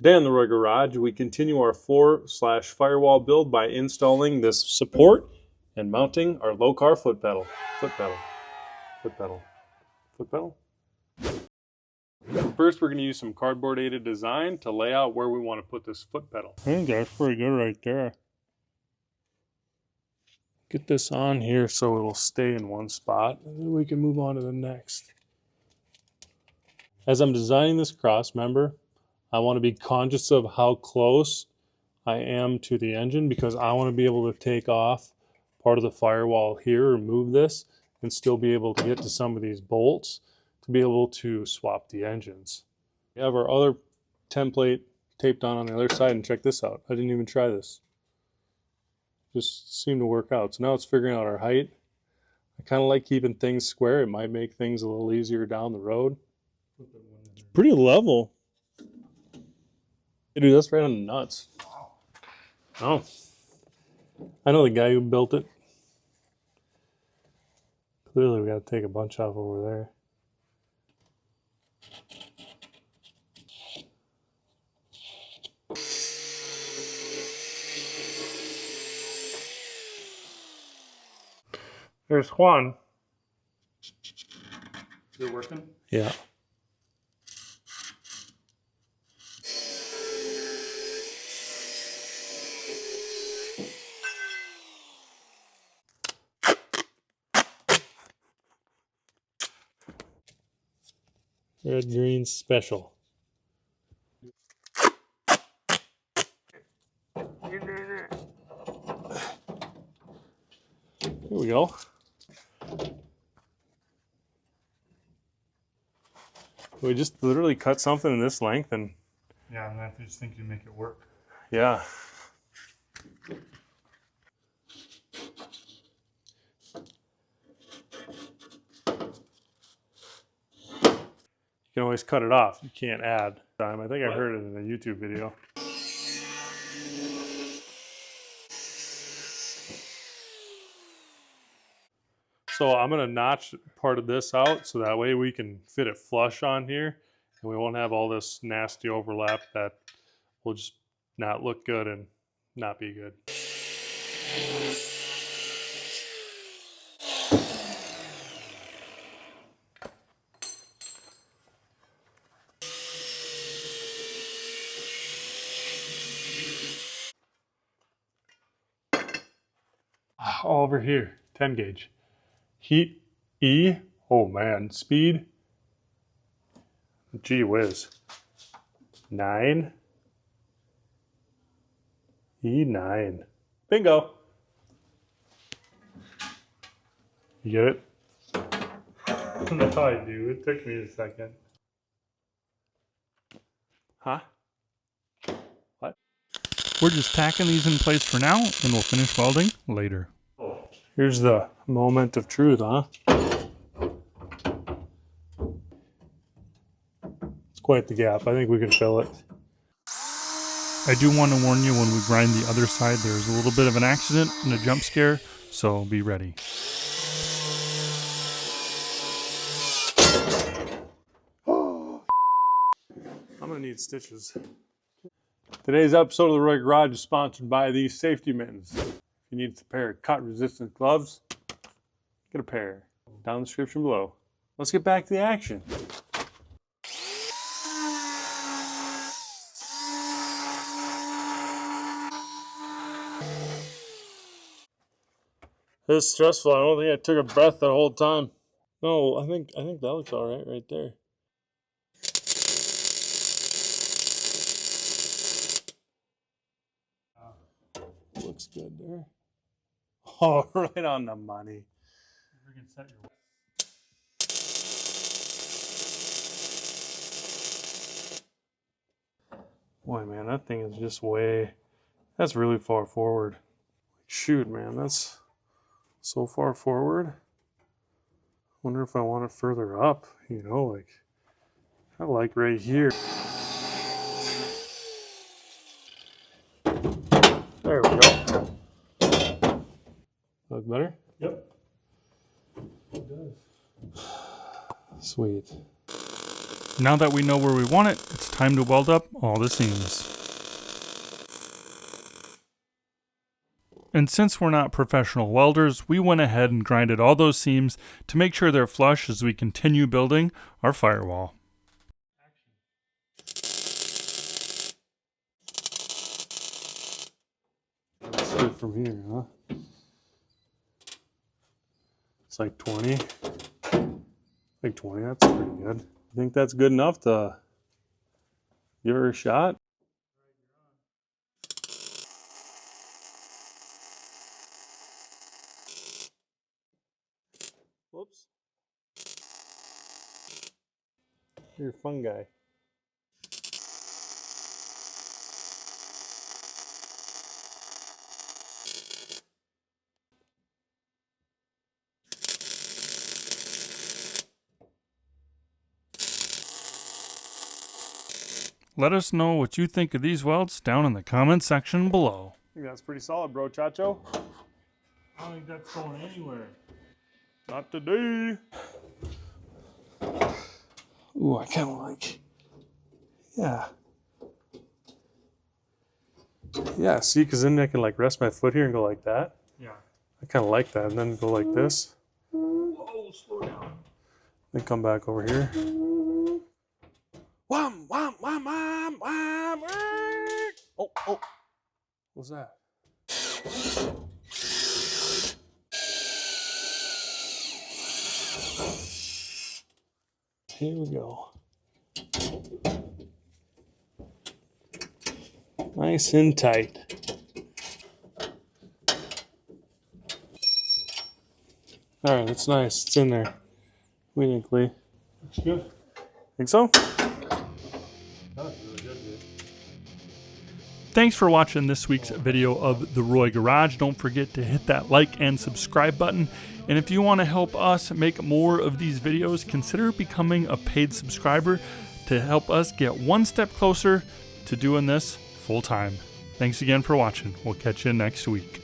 Today on the Roy Garage, we continue our floor/firewall build by installing this support and mounting our low car foot pedal. Foot pedal. Foot pedal. Foot pedal. First, we're going to use some cardboard aided design to lay out where we want to put this foot pedal. I think that's pretty good right there. Get this on here so it'll stay in one spot, and then we can move on to the next. As I'm designing this cross member, I want to be conscious of how close I am to the engine because I want to be able to take off part of the firewall here, remove this, and still be able to get to some of these bolts to be able to swap the engines. We have our other template taped on the other side, and check this out. I didn't even try this. Just seemed to work out. So now it's figuring out our height. I kind of like keeping things square. It might make things a little easier down the road. It's pretty level. Hey, dude, that's right on the nuts. Oh. I know the guy who built it. Clearly we got to take a bunch off over there. There's Juan. Is it working? Yeah. Red green special. Here we go. We just literally cut something in this length and... Yeah, and I just think you make it work. Yeah. You can always cut it off. You can't add time. I think I heard it in a YouTube video. So I'm going to notch part of this out so that way we can fit it flush on here and we won't have all this nasty overlap that will just not look good and not be good. All over here, 10 gauge. Heat E, oh man, speed, gee whiz, 9, E9, bingo. You get it? That's how I do, it took me a second. Huh? What? We're just tacking these in place for now, and we'll finish welding later. Here's the moment of truth, huh? It's quite the gap. I think we can fill it. I do want to warn you, when we grind the other side, there's a little bit of an accident and a jump scare, so be ready. I'm gonna need stitches. Today's episode of the Roy Garage is sponsored by these safety mittens. If you need a pair of cut-resistant gloves, get a pair. Down in the description below. Let's get back to the action. It's stressful. I don't think I took a breath the whole time. No, I think that looks all right there. Looks good there. Oh, right on the money. Boy, man, that thing is just that's really far forward. Shoot, man, that's so far forward. Wonder if I want it further up, you know, like, I like right here. There we go. Look better? Yep. It does. Sweet. Now that we know where we want it, it's time to weld up all the seams. And since we're not professional welders, we went ahead and grinded all those seams to make sure they're flush as we continue building our firewall. Let's do it from here, huh? It's like 20. Like 20, that's pretty good. You think that's good enough to give her a shot? Whoops. You're a fun guy. Let us know what you think of these welds down in the comment section below. I think that's pretty solid, bro, Chacho. I don't think that's going anywhere. Not today. Ooh, I kind of like. Yeah. Yeah, see, because then I can like rest my foot here and go like that. Yeah. I kind of like that, and then go like this. Whoa, slow down. Then come back over here. Wham, wham, wham, wham, wham. Oh, oh. What's that? Here we go. Nice and tight. All right, that's nice. It's in there. We think, Lee. Looks good. Think so? Thanks for watching this week's video of the Roy Garage. Don't forget to hit that like and subscribe button. And if you want to help us make more of these videos, consider becoming a paid subscriber to help us get one step closer to doing this full time. Thanks again for watching. We'll catch you next week.